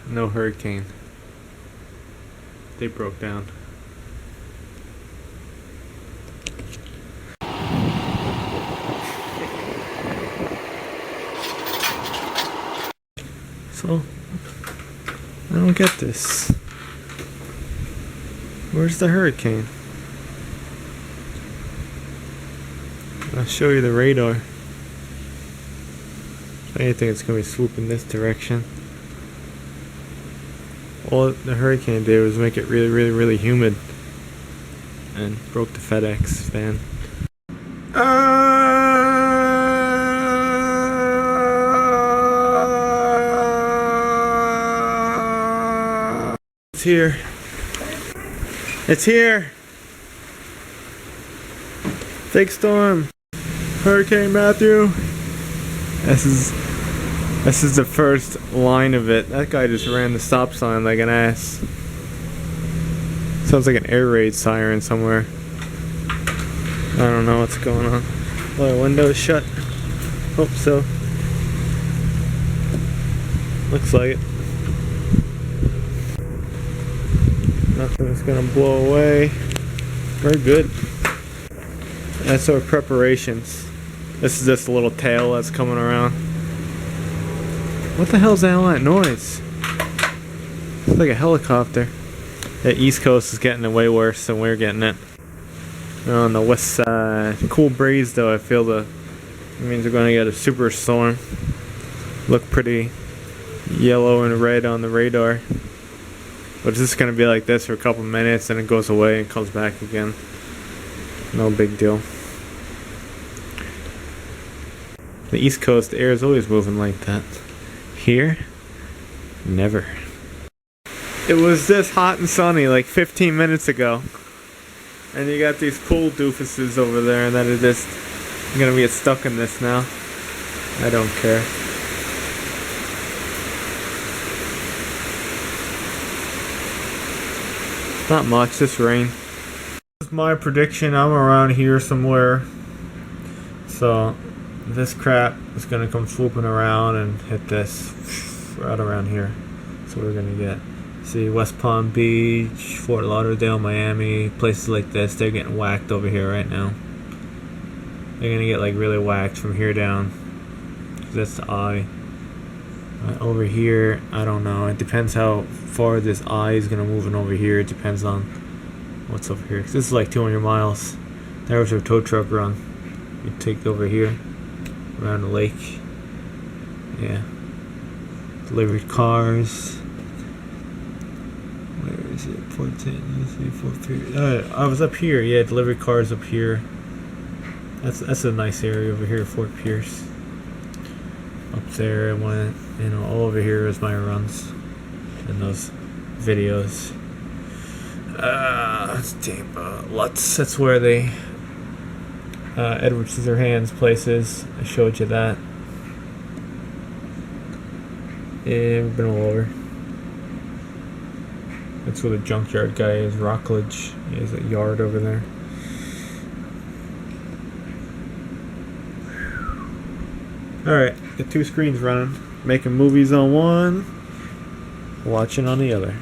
no hurricane. They broke down. So, I don't get this. Where's the hurricane? I'll show you the radar. If anything, it's going to be swooping this direction. All the hurricane did was make it really, really, really humid. And broke the FedEx van. It's here. It's here. Big storm. Hurricane Mathew. This is the first line of it. That guy just ran the stop sign like an ass. Sounds like an air raid siren somewhere. I don't know what's going on. Oh, the window's shut. Hope so. Looks like it. Nothing's gonna blow away. We're good. That's our preparations. This is just a little tail that's coming around. What the hell's all that noise? It's like a helicopter. The East Coast is getting it way worse than we're getting it. On the west side, cool breeze though. I feel it means we're going to get a super storm. Look pretty yellow and red on the radar. But it's just going to be like this for a couple minutes, and it goes away and comes back again. No big deal. The East Coast air is always moving like that. Here, never. It was this hot and sunny like 15 minutes ago. And you got these pool doofuses over there that are just gonna get stuck in this now. I don't care. Not much, just rain. This is my prediction. I'm around here somewhere. So this crap is gonna come swooping around and hit this right around here. That's what we're gonna get. See, West Palm Beach, Fort Lauderdale, Miami, places like this, they're getting whacked over here right now. They're gonna get like really whacked from here down. That's the eye. Over here, I don't know. It depends how far this eye is gonna move, and over here it depends on what's over here. This is like 200 miles. There was our tow truck run. You take over here, around the lake. Yeah. Delivered cars. Where is it? Fort Pierce. I was up here. Yeah, delivery cars up here. That's a nice area over here, Fort Pierce. Up there, I went. You know, all over here is my runs and those videos. That's Tampa. Lutz. That's where they Edward Scissorhands places. I showed you that. Yeah, we've been all over. That's where the junkyard guy is, Rockledge. He has a yard over there. Alright, the two screens running. Making movies on one, watching on the other.